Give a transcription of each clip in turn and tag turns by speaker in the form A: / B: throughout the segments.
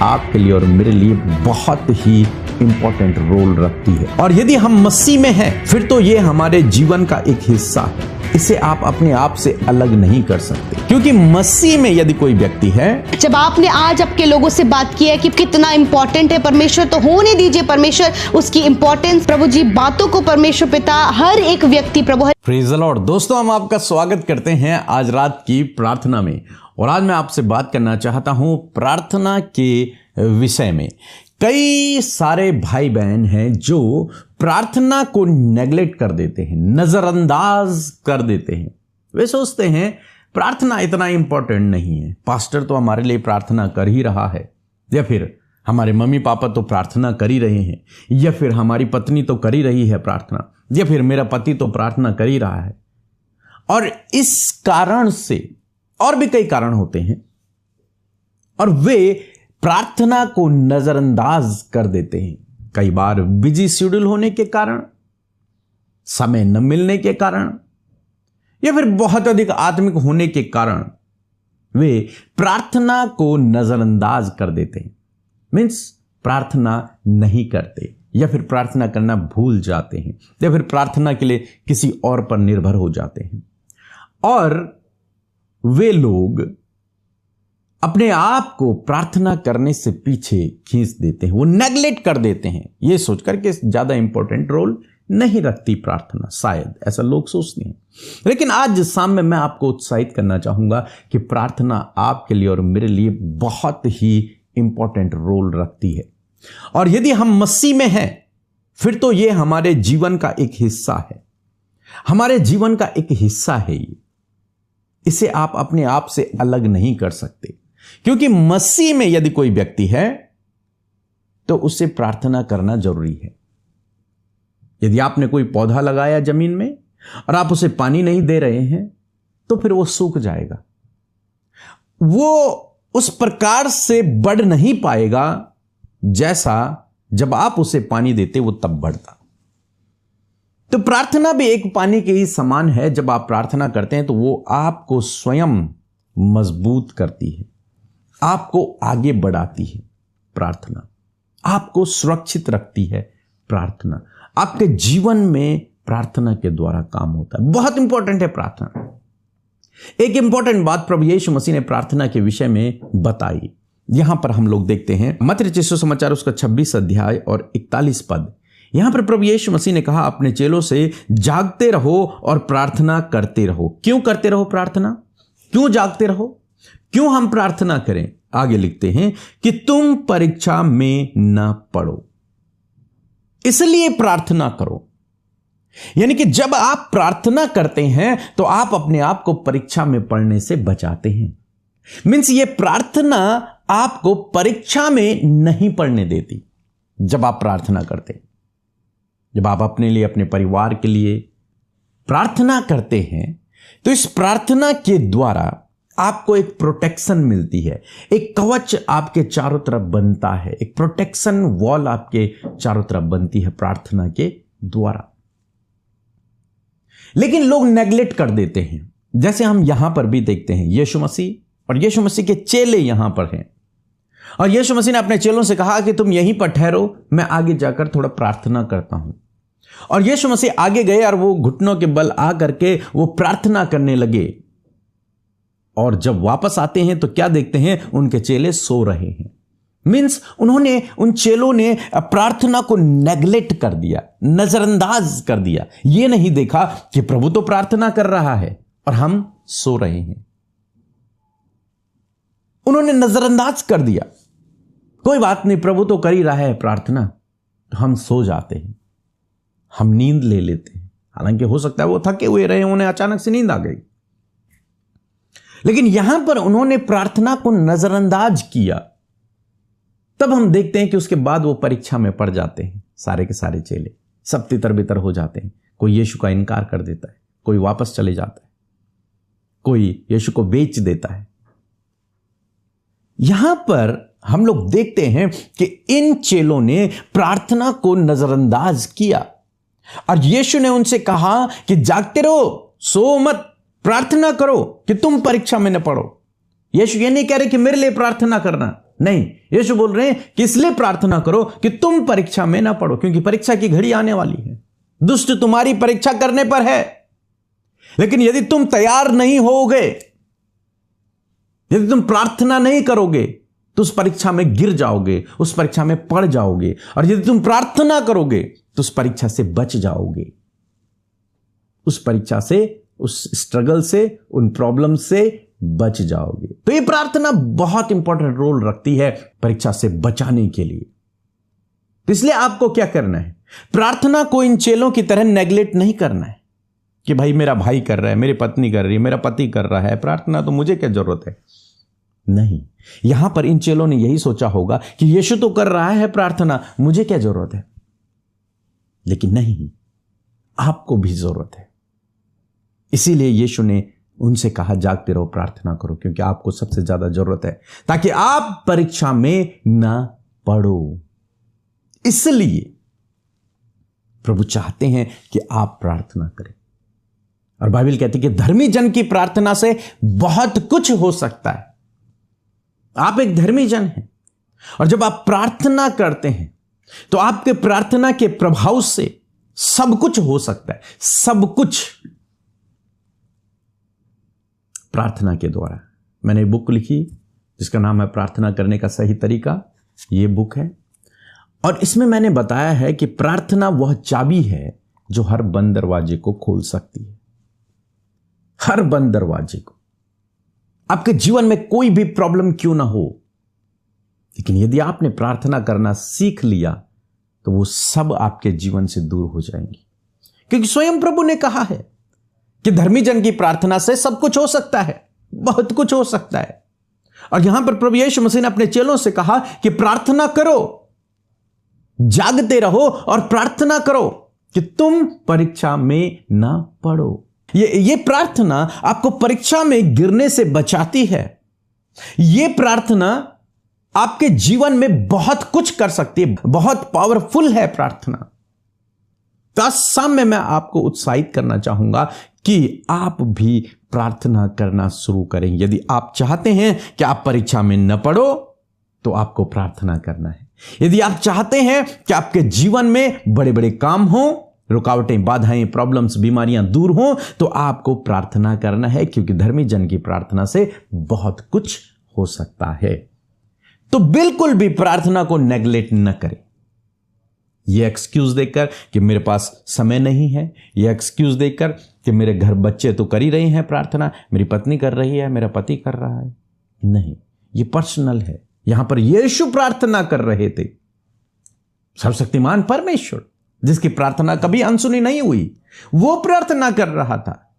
A: आपके लिए और मेरे लिए बहुत ही इंपॉर्टेंट रोल रखती है। और यदि हम मसीह में हैं, फिर तो ये हमारे जीवन का एक हिस्सा है। इसे आप अपने आप से अलग नहीं कर सकते, क्योंकि मसीह में यदि कोई व्यक्ति है।
B: जब आपने आज आपके लोगों से बात की है कि कितना इंपॉर्टेंट है परमेश्वर, तो होने दीजिए परमेश्वर उसकी इंपॉर्टेंस, प्रभु जी बातों को परमेश्वर पिता हर एक व्यक्ति प्रभु है।
A: Praise the Lord. दोस्तों, हम आपका स्वागत करते हैं आज रात की प्रार्थना में। और आज मैं आपसे बात करना चाहता हूं प्रार्थना के विषय में। कई सारे भाई बहन हैं जो प्रार्थना को नेग्लेक्ट कर देते हैं, नजरअंदाज कर देते हैं। वे सोचते हैं प्रार्थना इतना इंपॉर्टेंट नहीं है, पास्टर तो हमारे लिए प्रार्थना कर ही रहा है, या फिर हमारे मम्मी पापा तो प्रार्थना कर ही रहे हैं, या फिर हमारी पत्नी तो कर ही रही है प्रार्थना, या फिर मेरा पति तो प्रार्थना कर ही रहा है। और इस कारण से और भी कई कारण होते हैं, और वे प्रार्थना को नजरअंदाज कर देते हैं। कई बार बिजी शेड्यूल होने के कारण, समय न मिलने के कारण, या फिर बहुत अधिक आत्मिक होने के कारण वे प्रार्थना को नजरअंदाज कर देते हैं। मीन्स प्रार्थना नहीं करते, या फिर प्रार्थना करना भूल जाते हैं, या फिर प्रार्थना के लिए किसी और पर निर्भर हो जाते हैं। और वे लोग अपने आप को प्रार्थना करने से पीछे खींच देते हैं, वो नेग्लेक्ट कर देते हैं, ये सोचकर कि ज्यादा इंपॉर्टेंट रोल नहीं रखती प्रार्थना, शायद ऐसा लोग सोचते हैं। लेकिन आज शाम में मैं आपको उत्साहित करना चाहूंगा कि प्रार्थना आपके लिए और मेरे लिए बहुत ही इंपॉर्टेंट रोल रखती है। और यदि हम मसीह में हैं, फिर तो ये हमारे जीवन का एक हिस्सा है, हमारे जीवन का एक हिस्सा है ये। इसे आप अपने आप से अलग नहीं कर सकते, क्योंकि मसीह में यदि कोई व्यक्ति है तो उसे प्रार्थना करना जरूरी है। यदि आपने कोई पौधा लगाया जमीन में और आप उसे पानी नहीं दे रहे हैं, तो फिर वो सूख जाएगा, वो उस प्रकार से बढ़ नहीं पाएगा जैसा जब आप उसे पानी देते वो तब बढ़ता। तो प्रार्थना भी एक पानी के ही समान है। जब आप प्रार्थना करते हैं तो वो आपको स्वयं मजबूत करती है, आपको आगे बढ़ाती है प्रार्थना, आपको सुरक्षित रखती है प्रार्थना, आपके जीवन में प्रार्थना के द्वारा काम होता है। बहुत इंपॉर्टेंट है प्रार्थना। एक इंपॉर्टेंट बात प्रभु यीशु मसीह ने प्रार्थना के विषय में बताई। यहां पर हम लोग देखते हैं मत्ती रचित सुसमाचार उसका 26 अध्याय और 41 पद। यहां पर प्रभु यीशु मसीह ने कहा अपने चेलों से, जागते रहो और प्रार्थना करते रहो। क्यों करते रहो प्रार्थना? क्यों जागते रहो? क्यों हम प्रार्थना करें? आगे लिखते हैं कि तुम परीक्षा में न पड़ो, इसलिए प्रार्थना करो। यानी कि जब आप प्रार्थना करते हैं तो आप अपने आप को परीक्षा में पड़ने से बचाते हैं। मीन्स ये प्रार्थना आपको परीक्षा में नहीं पड़ने देती। जब आप प्रार्थना करते हैं, जब आप अपने लिए, अपने परिवार के लिए प्रार्थना करते हैं, तो इस प्रार्थना के द्वारा आपको एक प्रोटेक्शन मिलती है, एक कवच आपके चारों तरफ बनता है, एक प्रोटेक्शन वॉल आपके चारों तरफ बनती है प्रार्थना के द्वारा। लेकिन लोग नेग्लेक्ट कर देते हैं। जैसे हम यहां पर भी देखते हैं, यीशु मसीह और यीशु मसीह के चेले यहां पर हैं, और यीशु मसीह ने अपने चेलों से कहा कि तुम यहीं पर ठहरो, मैं आगे जाकर थोड़ा प्रार्थना करता हूं। और यीशु मसीह आगे गए और वो घुटनों के बल आ करके वो प्रार्थना करने लगे। और जब वापस आते हैं तो क्या देखते हैं? उनके चेले सो रहे हैं। मीन्स उन चेलों ने प्रार्थना को नेग्लेक्ट कर दिया, नजरअंदाज कर दिया। ये नहीं देखा कि प्रभु तो प्रार्थना कर रहा है और हम सो रहे हैं। उन्होंने नजरअंदाज कर दिया, कोई बात नहीं, प्रभु तो कर ही रहा है प्रार्थना, तो हम सो जाते हैं, हम नींद ले लेते हैं। हालांकि हो सकता है वो थके हुए रहे, उन्हें अचानक से नींद आ गई। लेकिन यहां पर उन्होंने प्रार्थना को नजरअंदाज किया। तब हम देखते हैं कि उसके बाद वो परीक्षा में पड़ जाते हैं। सारे के सारे चेले सब तितर बितर हो जाते हैं। कोई यीशु का इनकार कर देता है, कोई वापस चले जाता है, कोई यीशु को बेच देता है। यहां पर हम लोग देखते हैं कि इन चेलों ने प्रार्थना को नजरअंदाज किया और यीशु ने उनसे कहा कि जागते रहो, सो मत, प्रार्थना करो कि तुम परीक्षा में न पड़ो। यीशु ये नहीं कह रहे कि मेरे लिए प्रार्थना करना, नहीं, यीशु बोल रहे हैं कि इसलिए प्रार्थना करो कि तुम परीक्षा में ना पड़ो, क्योंकि परीक्षा की घड़ी आने वाली है। दुष्ट तुम्हारी परीक्षा करने पर है, लेकिन यदि तुम तैयार नहीं होगे, यदि तुम प्रार्थना नहीं करोगे, तो उस परीक्षा में गिर जाओगे, उस परीक्षा में पड़ जाओगे। और यदि तुम प्रार्थना करोगे तो उस परीक्षा से बच जाओगे, उस परीक्षा से, उस स्ट्रगल से, उन प्रॉब्लम से बच जाओगे। तो ये प्रार्थना बहुत इंपॉर्टेंट रोल रखती है परीक्षा से बचाने के लिए। तो इसलिए आपको क्या करना है, प्रार्थना को इन चेलों की तरह नेग्लेक्ट नहीं करना है कि भाई मेरा भाई कर रहा है, मेरी पत्नी कर रही है, मेरा पति कर रहा है, प्रार्थना तो मुझे क्या जरूरत है। नहीं, यहां पर इन चेलों ने यही सोचा होगा कि यीशु तो कर रहा है प्रार्थना, मुझे क्या जरूरत है। लेकिन नहीं, आपको भी जरूरत है। इसीलिए यीशु ने उनसे कहा जागते रहो, प्रार्थना करो, क्योंकि आपको सबसे ज्यादा जरूरत है, ताकि आप परीक्षा में ना पड़ो। इसलिए प्रभु चाहते हैं कि आप प्रार्थना करें। और बाइबल कहती है कि धर्मी जन की प्रार्थना से बहुत कुछ हो सकता है। आप एक धर्मी जन हैं, और जब आप प्रार्थना करते हैं तो आपके प्रार्थना के प्रभाव से सब कुछ हो सकता है, सब कुछ प्रार्थना के द्वारा। मैंने एक बुक लिखी जिसका नाम है प्रार्थना करने का सही तरीका, ये बुक है। और इसमें मैंने बताया है कि प्रार्थना वह चाबी है जो हर बंद दरवाजे को खोल सकती है, हर बंद दरवाजे को। आपके जीवन में कोई भी प्रॉब्लम क्यों ना हो, लेकिन यदि आपने प्रार्थना करना सीख लिया तो वो सब आपके जीवन से दूर हो जाएंगी, क्योंकि स्वयं प्रभु ने कहा है कि धर्मी जन की प्रार्थना से सब कुछ हो सकता है, बहुत कुछ हो सकता है। और यहां पर प्रभु यीशु मसीह ने अपने चेलों से कहा कि प्रार्थना करो, जागते रहो और प्रार्थना करो कि तुम परीक्षा में ना पड़ो। ये प्रार्थना आपको परीक्षा में गिरने से बचाती है। ये प्रार्थना आपके जीवन में बहुत कुछ कर सकती है, बहुत पावरफुल है प्रार्थना। तो आज शाम में मैं आपको उत्साहित करना चाहूंगा कि आप भी प्रार्थना करना शुरू करें। यदि आप चाहते हैं कि आप परीक्षा में न पड़ो, तो आपको प्रार्थना करना है। यदि आप चाहते हैं कि आपके जीवन में बड़े बड़े काम हो, रुकावटें, बाधाएं, प्रॉब्लम्स, बीमारियां दूर हो, तो आपको प्रार्थना करना है, क्योंकि धर्मी जन की प्रार्थना से बहुत कुछ हो सकता है। तो बिल्कुल भी प्रार्थना को नेग्लेक्ट न करें। यह एक्सक्यूज देकर कि मेरे पास समय नहीं है, यह एक्सक्यूज देकर कि मेरे घर बच्चे तो कर ही रहे हैं प्रार्थना, मेरी पत्नी कर रही है, मेरा पति कर रहा है, नहीं, ये पर्सनल है। यहां पर यीशु प्रार्थना कर रहे थे, सर्वशक्तिमान परमेश्वर जिसकी प्रार्थना कभी अनसुनी नहीं हुई, वो प्रार्थना कर रहा था।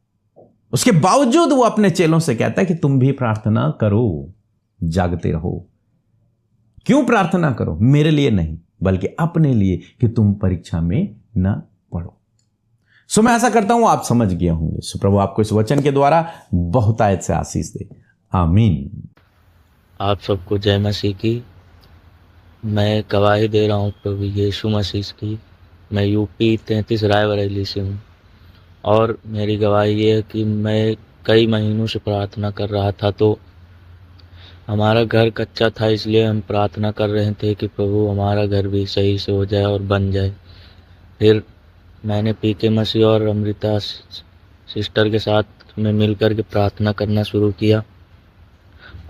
A: उसके बावजूद वो अपने चेलों से कहता है कि तुम भी प्रार्थना करो, जागते रहो। क्यों प्रार्थना करो? मेरे लिए नहीं, बल्कि अपने लिए, कि तुम परीक्षा में ना पड़ो। सो मैं ऐसा करता हूं आप समझ गए होंगे। सो प्रभु आपको इस वचन के द्वारा बहुतायत से आशीष दे, आमीन।
C: आप सबको जय मसीह की। मैं गवाही दे रहा हूँ प्रभु यीशु मसीह की। मैं यूपी 33 रायबरेली से हूँ, और मेरी गवाही ये है कि मैं कई महीनों से प्रार्थना कर रहा था। तो हमारा घर कच्चा था, इसलिए हम प्रार्थना कर रहे थे कि प्रभु हमारा घर भी सही से हो जाए और बन जाए। फिर मैंने पीके मसीह और अमृता सिस्टर के साथ में मिलकर के प्रार्थना करना शुरू किया,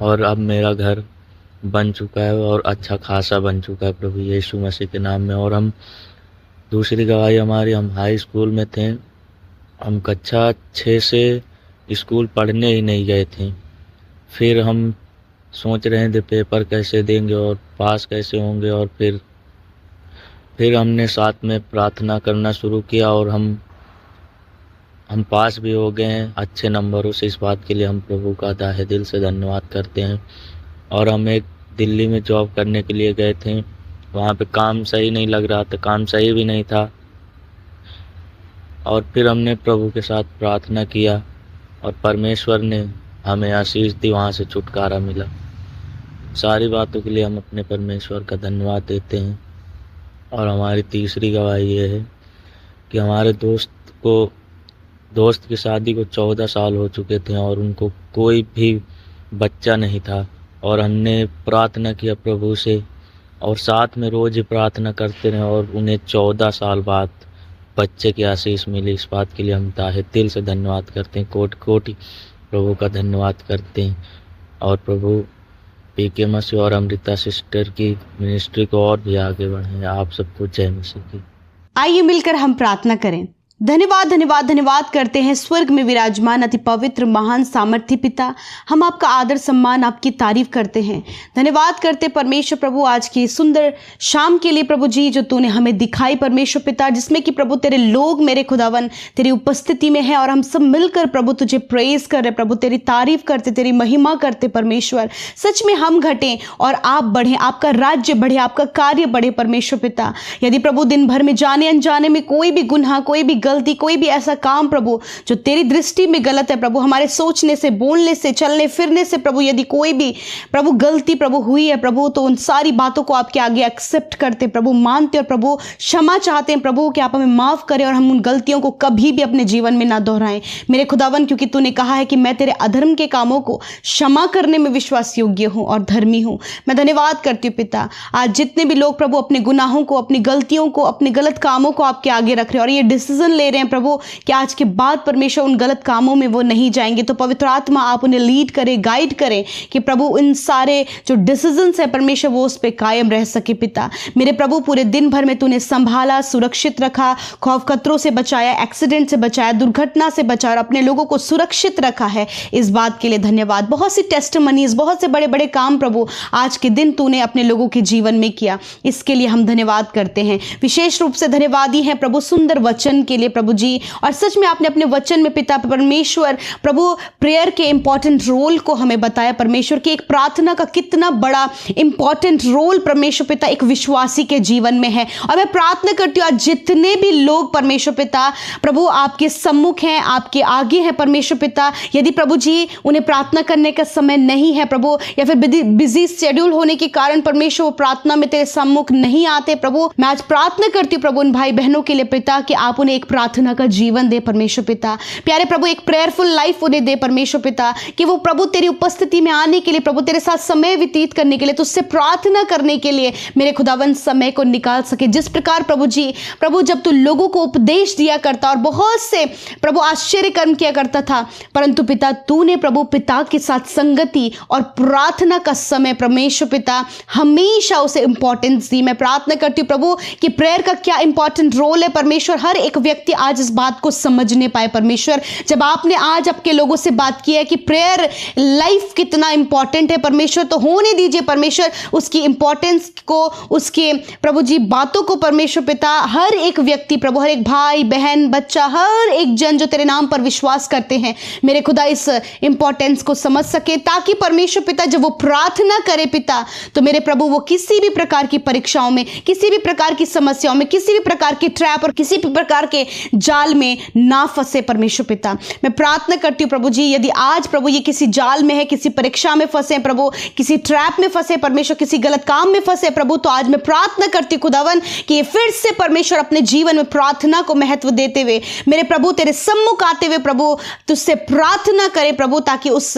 C: और अब मेरा घर बन चुका है, और अच्छा खासा बन चुका है प्रभु यीशु मसीह के नाम में। और हम दूसरी गवाही हमारी, हम हाई स्कूल में थे, हम कक्षा 6 से स्कूल पढ़ने ही नहीं गए थे। फिर हम सोच रहे थे पेपर कैसे देंगे और पास कैसे होंगे, और फिर हमने साथ में प्रार्थना करना शुरू किया, और हम पास भी हो गए हैं अच्छे नंबरों से। इस बात के लिए हम प्रभु का तहे दिल से धन्यवाद करते हैं। और हम एक दिल्ली में जॉब करने के लिए गए थे, वहाँ पे काम सही नहीं लग रहा था, काम सही भी नहीं था। और फिर हमने प्रभु के साथ प्रार्थना किया, और परमेश्वर ने हमें आशीष दी, वहाँ से छुटकारा मिला। सारी बातों के लिए हम अपने परमेश्वर का धन्यवाद देते हैं। और हमारी तीसरी गवाही ये है कि हमारे दोस्त की शादी को 14 साल हो चुके थे, और उनको कोई भी बच्चा नहीं था। और हमने प्रार्थना किया प्रभु से और साथ में रोज़ ही प्रार्थना करते रहे और उन्हें 14 साल बाद बच्चे की आशीष मिली। इस बात के लिए हम ताहे दिल से धन्यवाद करते हैं, कोटि कोटि प्रभु का धन्यवाद करते हैं। और प्रभु पीके मसीह और अमृता सिस्टर की मिनिस्ट्री को और भी आगे बढ़ाएं। आप सबको जय मसीह की।
B: आइए मिलकर हम प्रार्थना करें। धन्यवाद धन्यवाद धन्यवाद करते हैं स्वर्ग में विराजमान अति पवित्र महान सामर्थ्य पिता, हम आपका आदर सम्मान आपकी तारीफ करते हैं। धन्यवाद करते परमेश्वर प्रभु आज की सुंदर शाम के लिए प्रभु जी जो तूने हमें दिखाई परमेश्वर पिता, जिसमें कि प्रभु तेरे लोग मेरे खुदावन तेरी उपस्थिति में है और हम सब मिलकर प्रभु तुझे प्रेज कर रहे प्रभु, तेरी तारीफ करते, तेरी महिमा करते परमेश्वर। सच में हम घटें और आप बढ़ें, आपका राज्य बढ़े, आपका कार्य बढ़े परमेश्वर पिता। यदि प्रभु दिन भर में जाने अनजाने में कोई भी गुनाह, कोई भी गलती, कोई भी ऐसा काम प्रभु जो तेरी दृष्टि में गलत है प्रभु, हमारे सोचने से, बोलने से, चलने फिरने से प्रभु यदि कोई भी प्रभु गलती प्रभु हुई है प्रभु, तो उन सारी बातों को आपके आगे एक्सेप्ट करते प्रभु, मानते और प्रभु क्षमा चाहते हैं प्रभु कि आप हमें माफ करें और हम उन गलतियों को कभी भी अपने जीवन में ना दोहराएं मेरे खुदावन, क्योंकि तूने कहा है कि मैं तेरे अधर्म के कामों को क्षमा करने में विश्वास योग्य हूं और धर्मी हूं। मैं धन्यवाद करती हूं पिता, आज जितने भी लोग प्रभु अपने गुनाहों को, अपनी गलतियों को, अपने गलत कामों को आपके आगे रख रहे हैं और ये डिसीजन ले रहे हैं प्रभु कि आज के बाद परमेश्वर उन गलत कामों में वो नहीं जाएंगे, तो पवित्र आत्मा आप उन्हें लीड करें, गाइड करें कि प्रभु इन सारे जो डिसीजंस है परमेश्वर वो उस पे कायम रह सके पिता। मेरे प्रभु पूरे दिन भर में तूने संभाला, सुरक्षित रखा, खौफ खतरों से बचाया, एक्सीडेंट से बचाया, दुर्घटना से बचाया और अपने लोगों को सुरक्षित रखा है। इस बात के लिए धन्यवाद। बहुत सी टेस्टिमनीज, बहुत से बड़े बड़े काम प्रभु आज के दिन तूने अपने लोगों के जीवन में किया, इसके लिए हम धन्यवाद करते हैं। विशेष रूप से धन्यवादी हैं प्रभु सुंदर वचन के लिए प्रभु जी, और सच में आपने अपने वचन में पिता परमेश्वर प्रभु प्रेयर के इंपॉर्टेंट रोल को हमें बताया परमेश्वर की, एक प्रार्थना का कितना बड़ा इंपॉर्टेंट रोल परमेश्वर पिता एक विश्वासी के जीवन में है। और मैं प्रार्थना करती हूँ आज जितने भी लोग परमेश्वर पिता प्रभु आपके सम्मुख हैं, आपके आगे हैं परमेश्वर पिता, यदि प्रभु जी उन्हें प्रार्थना करने का समय नहीं है प्रभु, या फिर बिजी शेड्यूल होने के कारण परमेश्वर वो प्रार्थना में तेरे सम्मुख नहीं आते प्रभु, मैं आज प्रार्थना करती हूँ प्रभु उन भाई बहनों के लिए पिता कि आप उन्हें एक प्रार्थना का जीवन दे परमेश्वर पिता। प्यारे प्रभु एक प्रेयरफुल लाइफ उन्हें दे परमेश्वर पिता, कि वो प्रभु तेरी उपस्थिति में आने के लिए, प्रभु तेरे साथ समय व्यतीत करने के लिए, तुझसे प्रार्थना करने के लिए मेरे खुदावन समय को निकाल सके। जिस प्रकार प्रभु जी प्रभु जब तू लोगों को उपदेश दिया करता और बहुत से प्रभु आश्चर्य कर्म किया करता था, परंतु पिता तूने प्रभु पिता के साथ संगति और प्रार्थना का समय परमेश्वर पिता हमेशा उसे इंपॉर्टेंस दी। मैं प्रार्थना करती हूँ प्रभु कि प्रेयर का क्या इंपॉर्टेंट रोल है परमेश्वर, हर एक व्यक्ति आज इस बात को समझने पाए परमेश्वर। जब आपने आज आपके लोगों से बात की है कि प्रेयर लाइफ कितना इंपॉर्टेंट है परमेश्वर, तो होने दीजिए परमेश्वर उसकी इंपॉर्टेंस को, उसके प्रभु जी बातों को परमेश्वर पिता हर एक व्यक्ति प्रभु, हर एक भाई बहन बच्चा, हर एक जन जो तेरे नाम पर विश्वास करते हैं मेरे खुदा इस इंपॉर्टेंस को समझ सके, ताकि परमेश्वर पिता जब वो प्रार्थना करे पिता, तो मेरे प्रभु वो किसी भी प्रकार की परीक्षाओं में, किसी भी प्रकार की समस्याओं में, किसी भी प्रकार के ट्रैप और किसी भी प्रकार के जाल में ना फंसे परमेश्वर पिता। मैं प्रार्थना करती हूँ प्रभु जी यदि आज प्रभु ये किसी जाल में है, किसी परीक्षा में फंसे प्रभु, किसी ट्रैप में फंसे परमेश्वर, किसी गलत काम में फंसे प्रभु, तो आज मैं प्रार्थना करती हूँ खुदावन कि ये फिर से परमेश्वर अपने जीवन में प्रार्थना को महत्व देते हुए मेरे प्रभु तेरे सम्मुख आते हुए प्रभु तुझसे प्रार्थना करे प्रभु, ताकि उस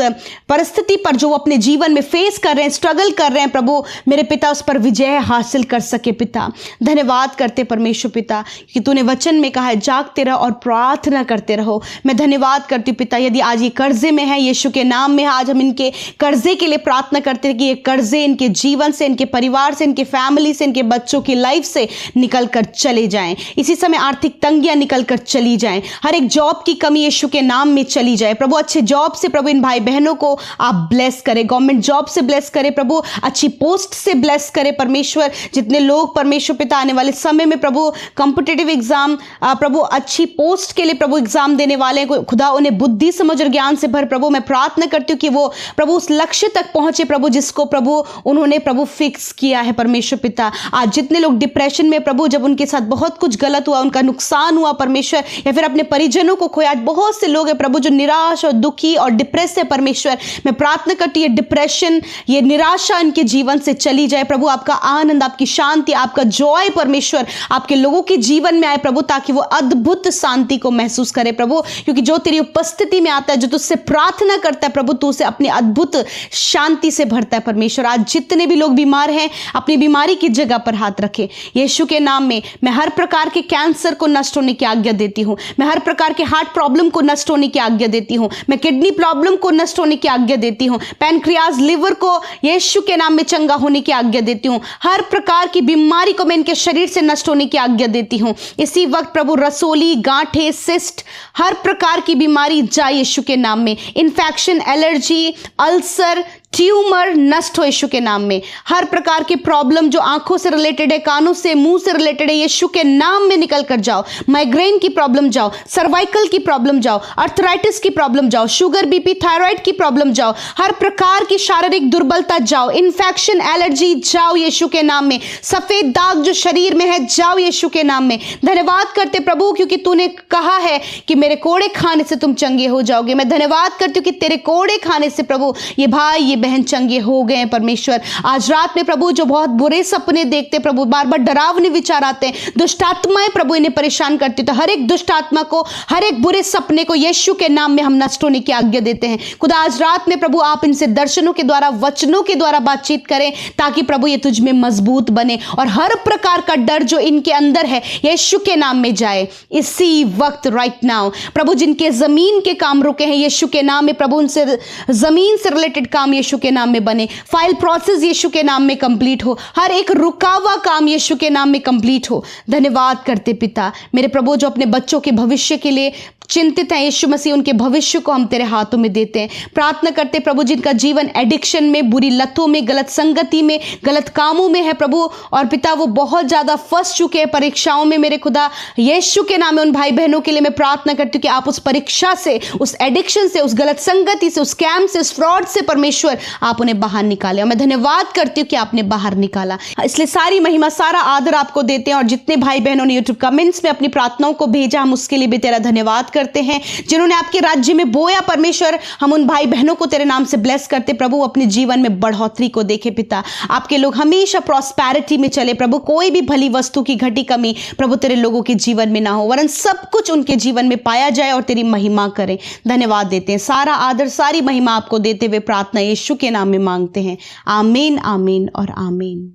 B: परिस्थिति पर जो वो अपने जीवन में फेस कर रहे हैं, स्ट्रगल कर रहे हैं प्रभु मेरे पिता, उस पर विजय हासिल कर सके पिता। धन्यवाद करते परमेश्वर पिता कि तूने वचन में कहा है जागते रहो और प्रार्थना करते रहो। मैं धन्यवाद करती हूँ पिता यदि आज ये कर्जे में है, यीशु के नाम में आज हम इनके कर्जे के लिए प्रार्थना करते हैं कि ये कर्जे इनके जीवन से, इनके परिवार से, इनके फैमिली से, इनके बच्चों की लाइफ से निकल कर चले जाएं। इसी समय आर्थिक तंगियां निकल कर चली जाएं, हर एक जॉब की कमी यीशु के नाम में चली जाए प्रभु। अच्छे जॉब से प्रभु इन भाई बहनों को आप ब्लेस करें, गवर्नमेंट जॉब से ब्लेस करें प्रभु, अच्छी पोस्ट से ब्लेस करें परमेश्वर। जितने लोग परमेश्वर पिता आने वाले समय में प्रभु कॉम्पिटिटिव एग्जाम प्रभु अच्छी पोस्ट के लिए प्रभु एग्जाम देने वाले हैं, खुदा उन्हें बुद्धि समझ और ज्ञान से भर प्रभु। मैं प्रार्थना करती हूँ कि वो प्रभु उस लक्ष्य तक पहुंचे प्रभु जिसको प्रभु उन्होंने प्रभु फिक्स किया है परमेश्वर पिता। आज जितने लोग डिप्रेशन में प्रभु, जब उनके साथ बहुत कुछ गलत हुआ, उनका नुकसान हुआ परमेश्वर, या फिर अपने परिजनों को खोया, आज बहुत से लोग हैं प्रभु जो निराश और दुखी और डिप्रेस है परमेश्वर। मैं प्रार्थना करती हूँ डिप्रेशन, ये निराशा इनके जीवन से चली जाए प्रभु। आपका आनंद, आपकी शांति, आपका जॉय परमेश्वर आपके लोगों के जीवन में आए प्रभु, ताकि वो अद्भुत शांति को महसूस करे प्रभु, क्योंकि जो तेरी उपस्थिति में आता है, जो तुझसे प्रार्थना करता है प्रभु, तू उसे अपनी अद्भुत शांति से भरता है परमेश्वर। आज जितने भी लोग बीमार हैं, अपनी बीमारी की जगह पर हाथ रखे यीशु के नाम में। मैं हर प्रकार के कैंसर को नष्ट होने की आज्ञा देती हूँ, मैं हर प्रकार के हार्ट प्रॉब्लम को नष्ट होने की आज्ञा देती हूँ, मैं किडनी प्रॉब्लम को नष्ट होने की आज्ञा देती हूँ, पैनक्रियाज लिवर को यीशु के नाम में चंगा होने की आज्ञा देती हूँ। हर प्रकार की बीमारी को मैं इनके शरीर से नष्ट होने की आज्ञा देती हूँ इसी वक्त प्रभु। रसोली, गांठे, सिस्ट, हर प्रकार की बीमारी जाए यीशु के नाम में। इन्फेक्शन, एलर्जी, अल्सर, ट्यूमर नष्ट हो यीशु के नाम में। हर प्रकार की प्रॉब्लम जो आंखों से रिलेटेड है, कानों से, मुंह से रिलेटेड है, यीशु के नाम में निकल कर जाओ। माइग्रेन की प्रॉब्लम जाओ, सर्वाइकल की प्रॉब्लम जाओ, अर्थराइटिस की प्रॉब्लम जाओ, शुगर, बीपी, थायराइड की प्रॉब्लम जाओ, हर प्रकार की शारीरिक दुर्बलता जाओ, इन्फेक्शन, एलर्जी जाओ यीशु के नाम में। सफेद दाग जो शरीर में है जाओ यीशु के नाम में। धन्यवाद करते प्रभु, क्योंकि तूने कहा है कि मेरे कोड़े खाने से तुम चंगे हो जाओगे। मैं धन्यवाद करती हूँ कि तेरे कोड़े खाने से प्रभु ये भाई, ये बहन चंगे हो गए हैं परमेश्वर। आज रात में प्रभु जो बहुत बुरे सपने देखते प्रभु, बार बार डरावने विचार आते हैं, दुष्ट आत्माएं प्रभु इन्हें परेशान करती, तो हर एक दुष्ट आत्मा को, हर एक बुरे सपने को यीशु के नाम में हम नष्ट होने की आज्ञा देते हैं। खुदा आज रात में प्रभु आप इनसे दर्शनों के द्वारा, वचनों के द्वारा बातचीत करें, ताकि प्रभु ये तुझ में मजबूत बने और हर प्रकार का डर जो इनके अंदर है यीशु के नाम में जाए इसी वक्त, राइट नाउ प्रभु। जिनके जमीन के काम रुके हैं यीशु के नाम में प्रभु, उनसे जमीन से रिलेटेड काम यीशु के नाम में बने। फाइल प्रोसेस यीशु के नाम में कंप्लीट हो, हर एक रुका हुआ काम यीशु के नाम में कंप्लीट हो। धन्यवाद करते पिता मेरे प्रभु, जो अपने बच्चों के भविष्य के लिए चिंतित हैं यीशु मसीह, उनके भविष्य को हम तेरे हाथों में देते हैं। प्रार्थना करते प्रभु जिनका जीवन एडिक्शन में, बुरी लतों में, गलत संगति में, गलत कामों में है प्रभु, और पिता वो बहुत ज्यादा फंस चुके हैं परीक्षाओं में, मेरे खुदा यीशु के नाम में उन भाई बहनों के लिए मैं प्रार्थना करती हूँ कि आप उस परीक्षा से, उस एडिक्शन से, उस गलत संगति से, उस स्कैम से, उस फ्रॉड से परमेश्वर आप उन्हें बाहर निकाले। और मैं धन्यवाद करती हूँ कि आपने बाहर निकाला, इसलिए सारी महिमा, सारा आदर आपको देते हैं। और जितने भाई बहनों ने यूट्यूब कमेंट्स में अपनी प्रार्थनाओं को भेजा, हम उसके लिए भी तेरा धन्यवाद करते हैं। जिन्होंने आपके राज्य में बोया परमेश्वर, हम उन भाई बहनों को तेरे नाम से ब्लेस करते प्रभु, अपने जीवन में बढ़ोतरी को देखे पिता। आपके लोग हमेशा प्रॉस्पेरिटी में चले प्रभु, कोई भी भली वस्तु की घटी कमी प्रभु तेरे लोगों के जीवन में ना हो, वरन सब कुछ उनके जीवन में पाया जाए और तेरी महिमा करें। धन्यवाद देते हैं, सारा आदर, सारी महिमा आपको देते हुए प्रार्थना यीशु के नाम में मांगते हैं। आमीन, आमीन और आमीन।